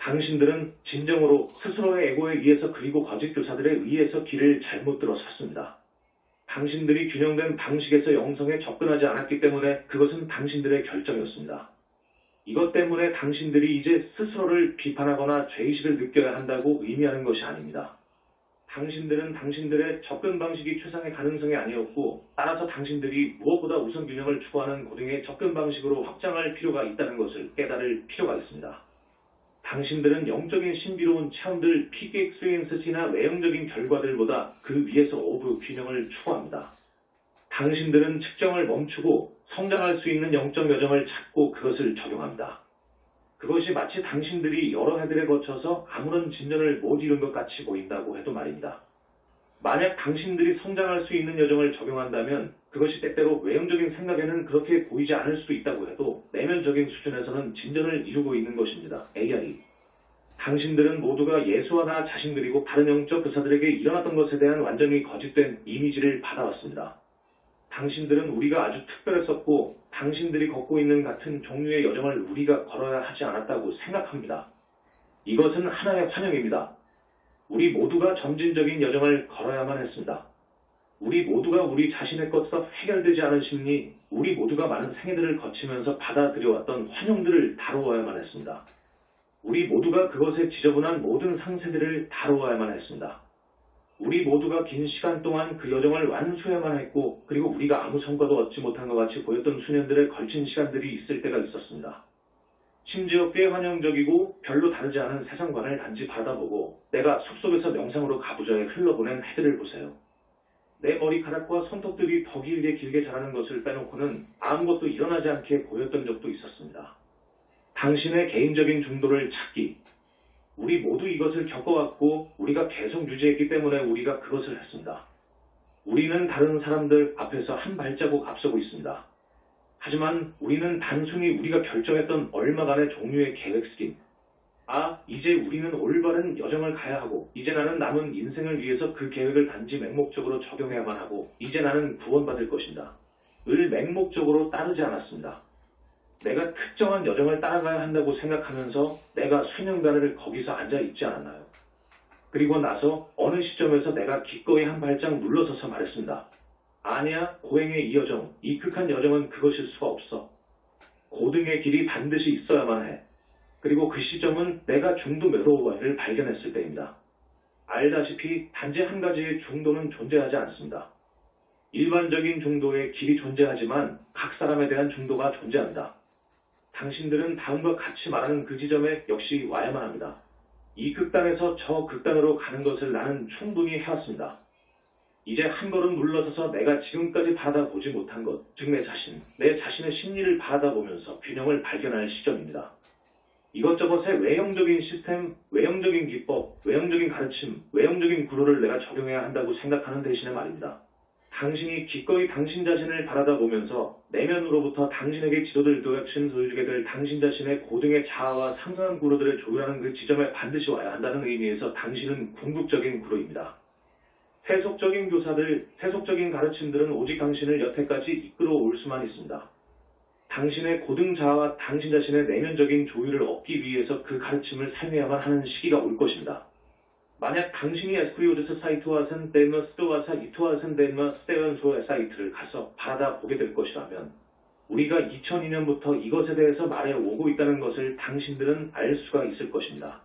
당신들은 진정으로 스스로의 에고에 의해서 그리고 거짓 교사들에 의해서 길을 잘못 들어섰습니다. 당신들이 균형된 방식에서 영성에 접근하지 않았기 때문에 그것은 당신들의 결정이었습니다. 이것 때문에 당신들이 이제 스스로를 비판하거나 죄의식을 느껴야 한다고 의미하는 것이 아닙니다. 당신들은 당신들의 접근 방식이 최상의 가능성이 아니었고, 따라서 당신들이 무엇보다 우선 균형을 추구하는 고등의 접근 방식으로 확장할 필요가 있다는 것을 깨달을 필요가 있습니다. 당신들은 영적인 신비로운 체험들, 피크 익스피리언스나 외형적인 결과들보다 그 위에서 오브 균형을 추구합니다. 당신들은 측정을 멈추고 성장할 수 있는 영적 여정을 찾고 그것을 적용합니다. 그것이 마치 당신들이 여러 해들에 거쳐서 아무런 진전을 못 이룬 것 같이 보인다고 해도 말입니다. 만약 당신들이 성장할 수 있는 여정을 적용한다면 그것이 때때로 외형적인 생각에는 그렇게 보이지 않을 수도 있다고 해도 내면적인 수준에서는 진전을 이루고 있는 것입니다. ARE. 당신들은 모두가 예수와 나 자신 그리고 다른 영적 교사들에게 일어났던 것에 대한 완전히 거짓된 이미지를 받아왔습니다. 당신들은 우리가 아주 특별했었고 당신들이 걷고 있는 같은 종류의 여정을 우리가 걸어야 하지 않았다고 생각합니다. 이것은 하나의 환영입니다. 우리 모두가 점진적인 여정을 걸어야만 했습니다. 우리 모두가 우리 자신의 것에서 해결되지 않은 심리, 우리 모두가 많은 생애들을 거치면서 받아들여왔던 환영들을 다루어야만 했습니다. 우리 모두가 그것에 지저분한 모든 상세들을 다루어야만 했습니다. 우리 모두가 긴 시간 동안 그 여정을 완수해야만 했고, 그리고 우리가 아무 성과도 얻지 못한 것 같이 보였던 수년들의 걸친 시간들이 있을 때가 있었습니다. 심지어 꽤 환영적이고 별로 다르지 않은 세상관을 단지 바라보고 내가 숲속에서 명상으로 가부좌에 흘러보낸 해들을 보세요. 내 머리카락과 손톱들이 더 길게 자라는 것을 빼놓고는 아무것도 일어나지 않게 보였던 적도 있었습니다. 당신의 개인적인 중도를 찾기. 우리 모두 이것을 겪어왔고 우리가 계속 유지했기 때문에 우리가 그것을 했습니다. 우리는 다른 사람들 앞에서 한 발자국 앞서고 있습니다. 하지만 우리는 단순히 우리가 결정했던 얼마간의 종류의 계획 스킨. 이제 우리는 올바른 여정을 가야 하고 이제 나는 남은 인생을 위해서 그 계획을 단지 맹목적으로 적용해야만 하고 이제 나는 구원받을 것입니다. 을 맹목적으로 따르지 않았습니다. 내가 특정한 여정을 따라가야 한다고 생각하면서 내가 수년간을 거기서 앉아 있지 않았나요? 그리고 나서 어느 시점에서 내가 기꺼이 한 발짝 물러서서 말했습니다. 아니야, 고행의 이 여정, 이 극한 여정은 그것일 수가 없어. 고등의 길이 반드시 있어야만 해. 그리고 그 시점은 내가 중도 메로우바를 발견했을 때입니다. 알다시피 단지 한 가지의 중도는 존재하지 않습니다. 일반적인 중도의 길이 존재하지만 각 사람에 대한 중도가 존재합니다. 당신들은 다음과 같이 말하는 그 지점에 역시 와야만 합니다. 이 극단에서 저 극단으로 가는 것을 나는 충분히 해왔습니다. 이제 한 걸음 물러서서 내가 지금까지 받아보지 못한 것, 즉 내 자신의 심리를 받아보면서 균형을 발견할 시점입니다. 이것저것의 외형적인 시스템, 외형적인 기법, 외형적인 가르침, 외형적인 구조를 내가 적용해야 한다고 생각하는 대신에 말입니다. 당신이 기꺼이 당신 자신을 바라다 보면서 내면으로부터 당신에게 지도될 도약신 보여주게 될 당신 자신의 고등의 자아와 상승한 구로들을 조율하는 그 지점에 반드시 와야 한다는 의미에서 당신은 궁극적인 구로입니다. 세속적인 교사들, 세속적인 가르침들은 오직 당신을 여태까지 이끌어올 수만 있습니다. 당신의 고등 자아와 당신 자신의 내면적인 조율을 얻기 위해서 그 가르침을 사용해야만 하는 시기가 올 것입니다. 만약 당신이 에스크리오드스 사이트와선 덴머 스토와사 이토와선 덴머 스테연소의 사이트를 가서 바라다 보게 될 것이라면 우리가 2002년부터 이것에 대해서 말해 오고 있다는 것을 당신들은 알 수가 있을 것입니다.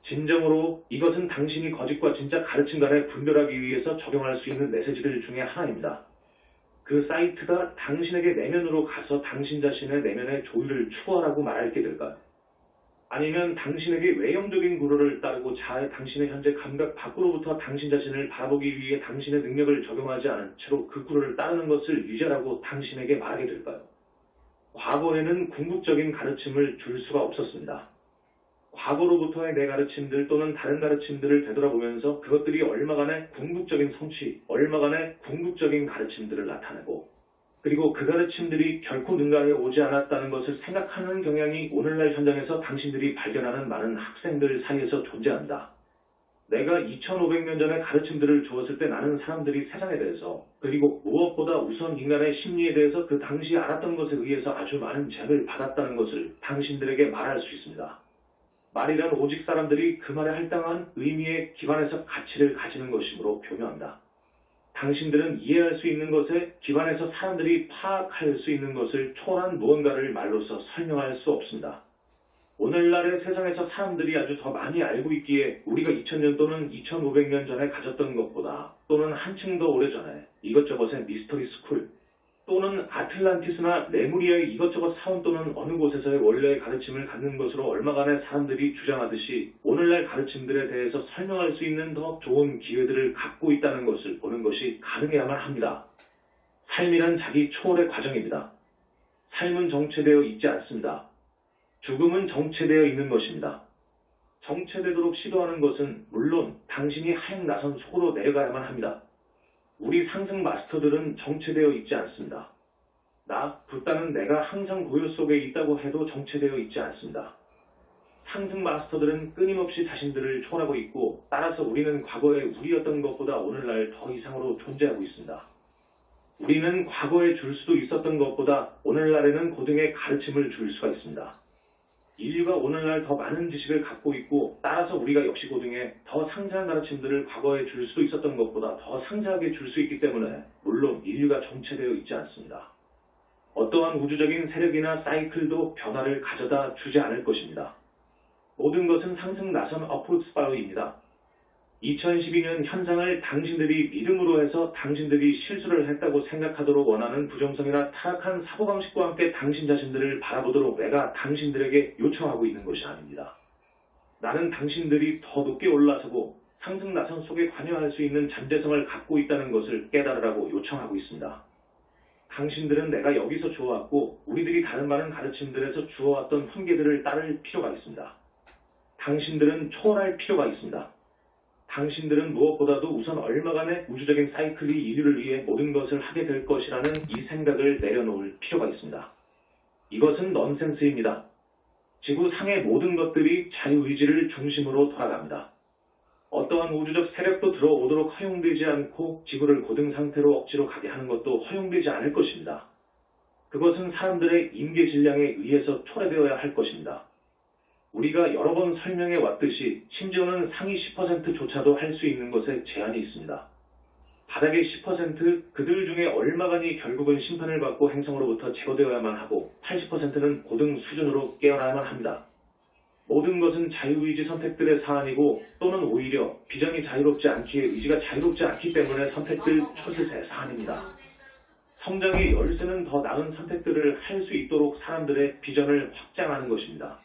진정으로 이것은 당신이 거짓과 진짜 가르침 간에 분별하기 위해서 적용할 수 있는 메시지들 중에 하나입니다. 그 사이트가 당신에게 내면으로 가서 당신 자신의 내면의 조율을 추구하라고 말할게 될까요? 아니면 당신에게 외형적인 구로를 따르고 자아의 당신의 현재 감각 밖으로부터 당신 자신을 바라보기 위해 당신의 능력을 적용하지 않은 채로 그 구로를 따르는 것을 유지하라고 당신에게 말하게 될까요? 과거에는 궁극적인 가르침을 줄 수가 없었습니다. 과거로부터의 내 가르침들 또는 다른 가르침들을 되돌아보면서 그것들이 얼마간의 궁극적인 성취, 얼마간의 궁극적인 가르침들을 나타내고 그리고 그 가르침들이 결코 능가해 오지 않았다는 것을 생각하는 경향이 오늘날 현장에서 당신들이 발견하는 많은 학생들 사이에서 존재한다. 내가 2500년 전에 가르침들을 주었을 때 나는 사람들이 세상에 대해서 그리고 무엇보다 우선 인간의 심리에 대해서 그 당시 알았던 것에 의해서 아주 많은 재를 받았다는 것을 당신들에게 말할 수 있습니다. 말이란 오직 사람들이 그 말에 할당한 의미에 기반해서 가치를 가지는 것이므로 교묘한다. 당신들은 이해할 수 있는 것에 기반해서 사람들이 파악할 수 있는 것을 초월한 무언가를 말로서 설명할 수 없습니다. 오늘날의 세상에서 사람들이 아주 더 많이 알고 있기에 우리가 2000년 또는 2500년 전에 가졌던 것보다 또는 한층 더 오래전에 이것저것의 미스터리 스쿨 또는 아틀란티스나 레무리아의 이것저것 사원 또는 어느 곳에서의 원래의 가르침을 갖는 것으로 얼마간의 사람들이 주장하듯이 오늘날 가르침들에 대해서 설명할 수 있는 더 좋은 기회들을 갖고 있다는 것을 보는 것이 가능해야만 합니다. 삶이란 자기 초월의 과정입니다. 삶은 정체되어 있지 않습니다. 죽음은 정체되어 있는 것입니다. 정체되도록 시도하는 것은 물론 당신이 하행 나선 속으로 내려가야만 합니다. 우리 상승 마스터들은 정체되어 있지 않습니다. 나, 붓다는 내가 항상 고요 속에 있다고 해도 정체되어 있지 않습니다. 상승 마스터들은 끊임없이 자신들을 초월하고 있고 따라서 우리는 과거에 우리였던 것보다 오늘날 더 이상으로 존재하고 있습니다. 우리는 과거에 줄 수도 있었던 것보다 오늘날에는 고등의 가르침을 줄 수가 있습니다. 인류가 오늘날 더 많은 지식을 갖고 있고 따라서 우리가 역시 고등에 더 상세한 가르침들을 과거에 줄 수도 있었던 것보다 더 상세하게 줄 수 있기 때문에 물론 인류가 정체되어 있지 않습니다. 어떠한 우주적인 세력이나 사이클도 변화를 가져다 주지 않을 것입니다. 모든 것은 상승 나선 업워드 스파이럴입니다. 2012년 현상을 당신들이 믿음으로 해서 당신들이 실수를 했다고 생각하도록 원하는 부정성이나 타락한 사고방식과 함께 당신 자신들을 바라보도록 내가 당신들에게 요청하고 있는 것이 아닙니다. 나는 당신들이 더 높게 올라서고 상승 나선 속에 관여할 수 있는 잠재성을 갖고 있다는 것을 깨달으라고 요청하고 있습니다. 당신들은 내가 여기서 주어왔고 우리들이 다른 많은 가르침들에서 주어왔던 훈계들을 따를 필요가 있습니다. 당신들은 초월할 필요가 있습니다. 당신들은 무엇보다도 우선 얼마간의 우주적인 사이클이 인류를 위해 모든 것을 하게 될 것이라는 이 생각을 내려놓을 필요가 있습니다. 이것은 넌센스입니다. 지구 상의 모든 것들이 자유의지를 중심으로 돌아갑니다. 어떠한 우주적 세력도 들어오도록 허용되지 않고 지구를 고등 상태로 억지로 가게 하는 것도 허용되지 않을 것입니다. 그것은 사람들의 임계 질량에 의해서 초래되어야 할 것입니다. 우리가 여러 번 설명해 왔듯이 심지어는 상위 10%조차도 할 수 있는 것에 제한이 있습니다. 바닥의 10% 그들 중에 얼마간이 결국은 심판을 받고 행성으로부터 제거되어야만 하고 80%는 고등 수준으로 깨어나야만 합니다. 모든 것은 자유의지 선택들의 사안이고 또는 오히려 비전이 자유롭지 않기에 의지가 자유롭지 않기 때문에 선택들 초슬의 사안입니다. 성장의 열쇠는 더 나은 선택들을 할 수 있도록 사람들의 비전을 확장하는 것입니다.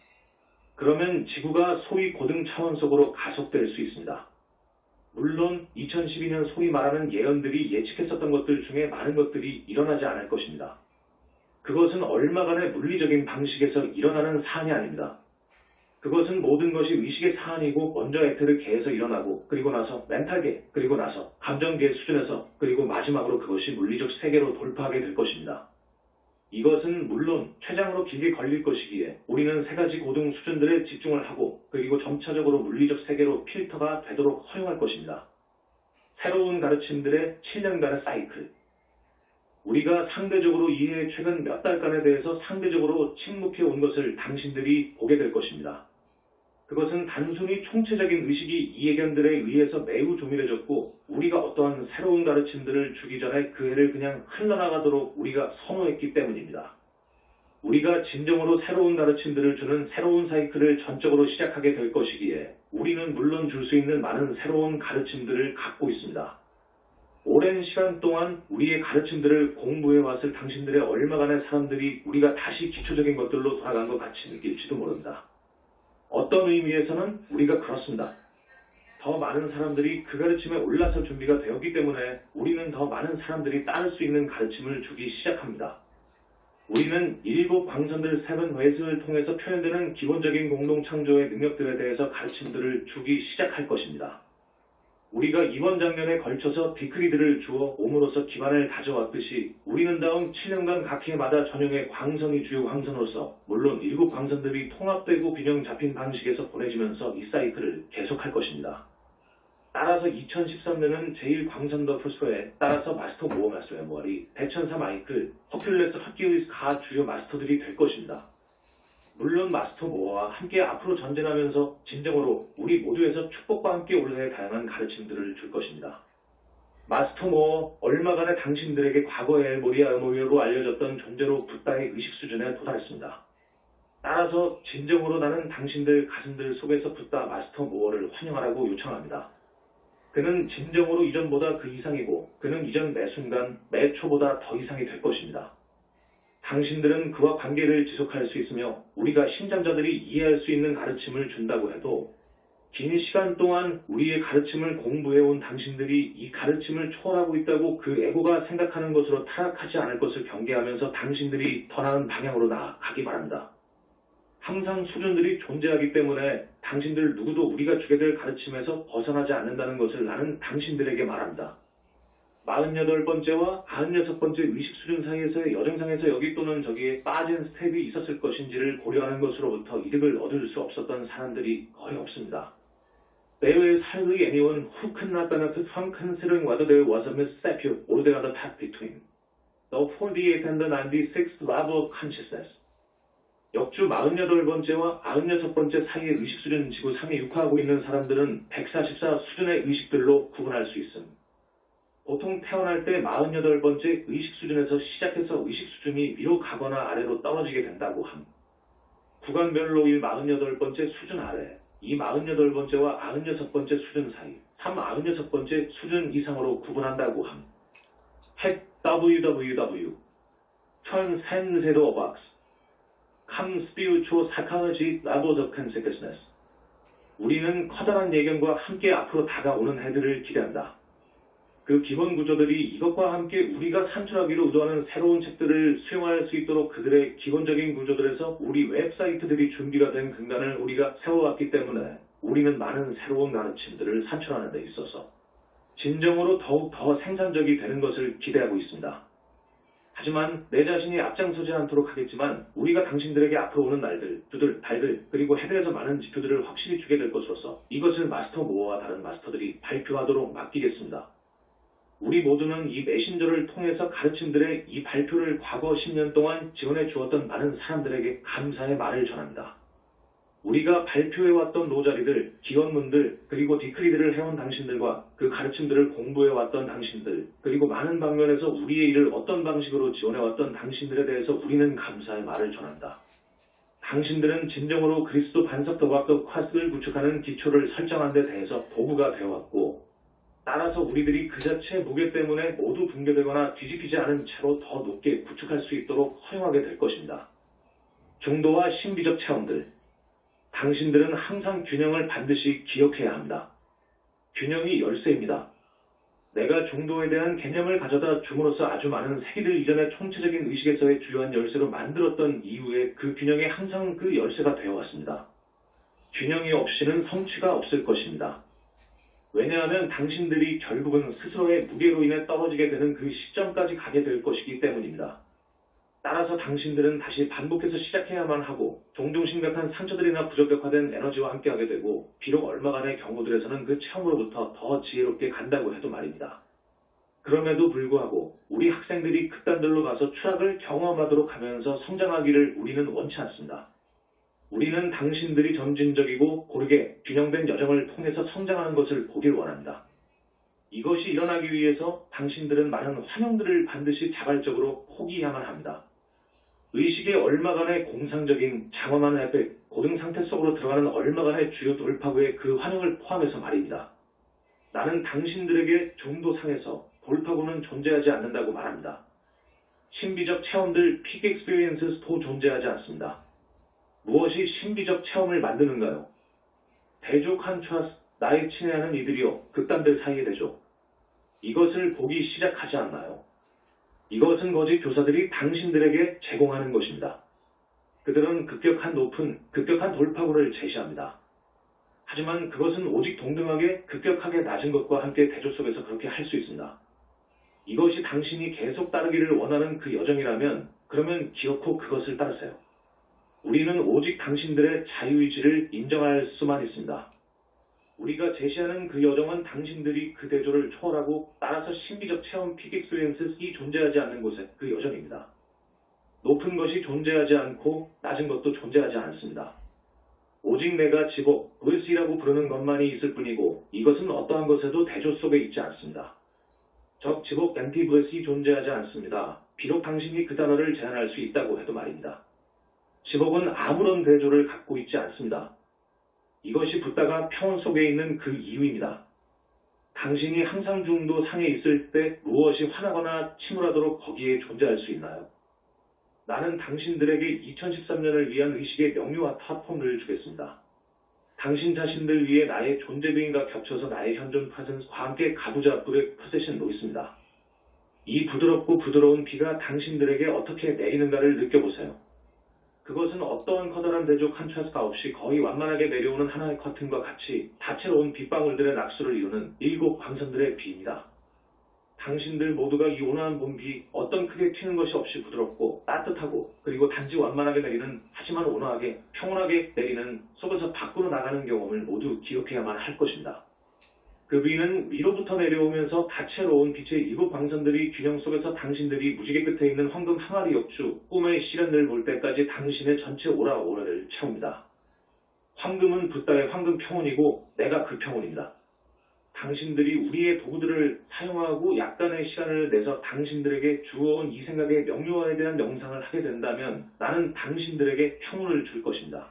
그러면 지구가 소위 고등 차원 속으로 가속될 수 있습니다. 물론 2012년 소위 말하는 예언들이 예측했었던 것들 중에 많은 것들이 일어나지 않을 것입니다. 그것은 얼마간의 물리적인 방식에서 일어나는 사안이 아닙니다. 그것은 모든 것이 의식의 사안이고 먼저 에테르계에서 일어나고 그리고 나서 멘탈계 그리고 나서 감정계 수준에서 그리고 마지막으로 그것이 물리적 세계로 돌파하게 될 것입니다. 이것은 물론 최장으로 길게 걸릴 것이기에 우리는 세 가지 고등 수준들에 집중을 하고 그리고 점차적으로 물리적 세계로 필터가 되도록 허용할 것입니다. 새로운 가르침들의 7년간의 사이클. 우리가 상대적으로 이해 최근 몇 달간에 대해서 상대적으로 침묵해 온 것을 당신들이 보게 될 것입니다. 그것은 단순히 총체적인 의식이 이해견들에 의해서 매우 조밀해졌고 우리가 어떠한 새로운 가르침들을 주기 전에 그 해를 그냥 흘러나가도록 우리가 선호했기 때문입니다. 우리가 진정으로 새로운 가르침들을 주는 새로운 사이클을 전적으로 시작하게 될 것이기에 우리는 물론 줄 수 있는 많은 새로운 가르침들을 갖고 있습니다. 오랜 시간 동안 우리의 가르침들을 공부해왔을 당신들의 얼마간의 사람들이 우리가 다시 기초적인 것들로 돌아간 것 같이 느낄지도 모릅니다. 어떤 의미에서는 우리가 그렇습니다. 더 많은 사람들이 그 가르침에 올라설 준비가 되었기 때문에 우리는 더 많은 사람들이 따를 수 있는 가르침을 주기 시작합니다. 우리는 일곱 광선들 세븐 웨이스를 통해서 표현되는 기본적인 공동창조의 능력들에 대해서 가르침들을 주기 시작할 것입니다. 우리가 이번 장면에 걸쳐서 디크리들을 주어 몸으로서 기반을 다져왔듯이 우리는 다음 7년간 각 해마다 전용의 광선이 주요 광선으로서 물론 일곱 광선들이 통합되고 균형 잡힌 방식에서 보내지면서 이 사이클을 계속할 것입니다. 따라서 2013년은 제1광선 더 프로스에 따라서 마스터 모어 마스터 메모리, 대천사 마이클, 허큘레스 허키울리스 가 주요 마스터들이 될 것입니다. 물론 마스터 모어와 함께 앞으로 전진하면서 진정으로 우리 모두에서 축복과 함께 올해의 다양한 가르침들을 줄 것입니다. 마스터 모어 얼마간의 당신들에게 과거의 모리아 모리아로 알려졌던 존재로 붓다의 의식 수준에 도달했습니다. 따라서 진정으로 나는 당신들 가슴들 속에서 붙다 마스터 모어를 환영하라고 요청합니다. 그는 진정으로 이전보다 그 이상이고 그는 이전 매 순간 매 초보다 더 이상이 될 것입니다. 당신들은 그와 관계를 지속할 수 있으며 우리가 신장자들이 이해할 수 있는 가르침을 준다고 해도 긴 시간 동안 우리의 가르침을 공부해온 당신들이 이 가르침을 초월하고 있다고 그 에고가 생각하는 것으로 타락하지 않을 것을 경계하면서 당신들이 더 나은 방향으로 나아가기 바랍니다. 항상 수준들이 존재하기 때문에 당신들 누구도 우리가 주게 될 가르침에서 벗어나지 않는다는 것을 나는 당신들에게 말합니다. 48번째와 96번째 의식 수준 사이에서의 여정상에서 여기 또는 저기에 빠진 스텝이 있었을 것인지를 고려하는 것으로부터 이득을 얻을 수 없었던 사람들이 거의 없습니다. There is hardly anyone who could not benefit from considering whether there was a misstep or the other path between the 48th and the 96th level of consciousness. 역주 48번째와 96번째 사이의 의식 수준 지구 상에 육화하고 있는 사람들은 144 수준의 의식들로 구분할 수 있음. 보통 태어날 때 48번째 의식 수준에서 시작해서 의식 수준이 위로 가거나 아래로 떨어지게 된다고 함. 구간별로 이 48번째 수준 아래, 이 48번째와 96번째 수준 사이, 96번째 수준 이상으로 구분한다고 함. 핵 www. Transcendental Box. Come Spiritual Psychology Levels of Consciousness. 우리는 커다란 예견과 함께 앞으로 다가오는 해들을 기대한다. 그 기본 구조들이 이것과 함께 우리가 산출하기로 의도하는 새로운 책들을 수용할 수 있도록 그들의 기본적인 구조들에서 우리 웹사이트들이 준비가 된 근간을 우리가 세워왔기 때문에 우리는 많은 새로운 가르침들을 산출하는 데 있어서 진정으로 더욱 더 생산적이 되는 것을 기대하고 있습니다. 하지만 내 자신이 앞장서지 않도록 하겠지만 우리가 당신들에게 앞으로 오는 날들, 주들, 달들, 그리고 해외에서 많은 지표들을 확실히 주게 될 것으로서 이것을 마스터 모어와 다른 마스터들이 발표하도록 맡기겠습니다. 우리 모두는 이 메신저를 통해서 가르침들의 이 발표를 과거 10년 동안 지원해 주었던 많은 사람들에게 감사의 말을 전합니다. 우리가 발표해왔던 노자리들, 기원문들, 그리고 디크리들을 해온 당신들과 그 가르침들을 공부해왔던 당신들, 그리고 많은 방면에서 우리의 일을 어떤 방식으로 지원해왔던 당신들에 대해서 우리는 감사의 말을 전한다. 당신들은 진정으로 그리스도 반석 도박도 퀘스트를 구축하는 기초를 설정한 데 대해서 도구가 되어왔고 따라서 우리들이 그 자체의 무게 때문에 모두 붕괴되거나 뒤집히지 않은 채로 더 높게 구축할 수 있도록 허용하게 될 것입니다. 중도와 신비적 체험들. 당신들은 항상 균형을 반드시 기억해야 합니다. 균형이 열쇠입니다. 내가 중도에 대한 개념을 가져다 줌으로써 아주 많은 세기들 이전의 총체적인 의식에서의 주요한 열쇠로 만들었던 이후에 그 균형이 항상 그 열쇠가 되어왔습니다. 균형이 없이는 성취가 없을 것입니다. 왜냐하면 당신들이 결국은 스스로의 무게로 인해 떨어지게 되는 그 시점까지 가게 될 것이기 때문입니다. 따라서 당신들은 다시 반복해서 시작해야만 하고 종종 심각한 상처들이나 부적격화된 에너지와 함께하게 되고 비록 얼마간의 경우들에서는 그 체험으로부터 더 지혜롭게 간다고 해도 말입니다. 그럼에도 불구하고 우리 학생들이 극단들로 가서 추락을 경험하도록 하면서 성장하기를 우리는 원치 않습니다. 우리는 당신들이 점진적이고 고르게 균형된 여정을 통해서 성장하는 것을 보길 원합니다. 이것이 일어나기 위해서 당신들은 많은 환영들을 반드시 자발적으로 포기해야만 합니다. 의식의 얼마간의 공상적인 장엄한 에펙, 고등 상태 속으로 들어가는 얼마간의 주요 돌파구의 그 환영을 포함해서 말입니다. 나는 당신들에게 중도상에서 돌파구는 존재하지 않는다고 말합니다. 신비적 체험들, 픽 익스피리언스도 존재하지 않습니다. 무엇이 신비적 체험을 만드는가요? 대족 한 트러스, 나의 친애하는 이들이요, 극단들 사이의 대족. 이것을 보기 시작하지 않나요? 이것은 거짓 교사들이 당신들에게 제공하는 것입니다. 그들은 급격한 높은, 급격한 돌파구를 제시합니다. 하지만 그것은 오직 동등하게, 급격하게 낮은 것과 함께 대조 속에서 그렇게 할 수 있습니다. 이것이 당신이 계속 따르기를 원하는 그 여정이라면 그러면 기어코 그것을 따르세요. 우리는 오직 당신들의 자유의지를 인정할 수만 있습니다. 우리가 제시하는 그 여정은 당신들이 그 대조를 초월하고 따라서 신비적 체험 픽 익스피리언스이 존재하지 않는 곳의 그 여정입니다. 높은 것이 존재하지 않고 낮은 것도 존재하지 않습니다. 오직 내가 지복, 브레스이라고 부르는 것만이 있을 뿐이고 이것은 어떠한 것에도 대조 속에 있지 않습니다. 적, 지복, 엔티 브레스이 존재하지 않습니다. 비록 당신이 그 단어를 제안할 수 있다고 해도 말입니다. 집업은 아무런 대조를 갖고 있지 않습니다. 이것이 붓다가 평온 속에 있는 그 이유입니다. 당신이 항상 중도 상에 있을 때 무엇이 화나거나 침울하도록 거기에 존재할 수 있나요? 나는 당신들에게 2013년을 위한 의식의 명료와 파폰을 주겠습니다. 당신 자신들 위해 나의 존재 비인과 겹쳐서 나의 현존 파sen스와 함께 가부좌 불의 포세션 놓습니다. 이 부드럽고 부드러운 비가 당신들에게 어떻게 내리는가를 느껴보세요. 그것은 어떠한 커다란 대조 컨트라스트가 없이 거의 완만하게 내려오는 하나의 커튼과 같이 다채로운 빗방울들의 낙수를 이루는 7 광선들의 비입니다. 당신들 모두가 이 온화한 봄비, 어떤 크게 튀는 것이 없이 부드럽고 따뜻하고 그리고 단지 완만하게 내리는 하지만 온화하게 평온하게 내리는 속에서 밖으로 나가는 경험을 모두 기억해야만 할 것입니다. 그 비는 위로부터 내려오면서 다채로운 빛의 7 광선들이 균형 속에서 당신들이 무지개 끝에 있는 황금 항아리 역주 꿈의 시련을 볼 때까지 당신의 전체 오라오라를 채웁니다. 황금은 붓다의 황금 평온이고 내가 그 평온입니다. 당신들이 우리의 도구들을 사용하고 약간의 시간을 내서 당신들에게 주어온 이 생각의 명료화에 대한 명상을 하게 된다면 나는 당신들에게 평온을 줄 것입니다.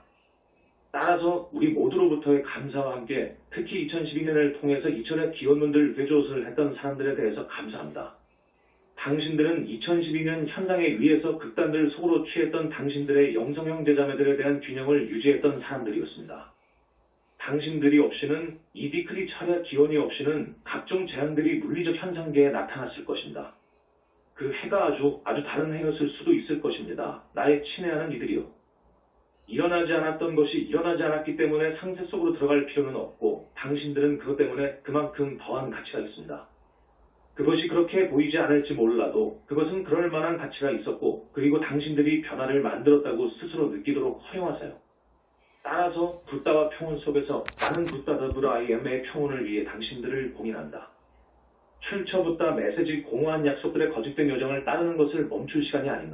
따라서 우리 모두로부터의 감사와 함께 특히 2012년을 통해서 이천의 기원론들 회조를 했던 사람들에 대해서 감사합니다. 당신들은 2012년 현상에 의해서 극단들 속으로 취했던 당신들의 영성형 제자매들에 대한 균형을 유지했던 사람들이었습니다. 당신들이 없이는 이 디크리 차례 기원이 없이는 각종 재앙들이 물리적 현상계에 나타났을 것입니다. 그 해가 아주 다른 해였을 수도 있을 것입니다. 나의 친애하는 이들이요. 일어나지 않았던 것이 일어나지 않았기 때문에 상세 속으로 들어갈 필요는 없고 당신들은 그것 때문에 그만큼 더한 가치가 있습니다. 그것이 그렇게 보이지 않을지 몰라도 그것은 그럴 만한 가치가 있었고 그리고 당신들이 변화를 만들었다고 스스로 느끼도록 허용하세요. 따라서 붓다와 평온 속에서 나는 붓다 더 브라이엠의 평온을 위해 당신들을 공인한다. 출처 붓다 메시지 공허한 약속들의 거짓된 요정을 따르는 것을 멈출 시간이 아닌가.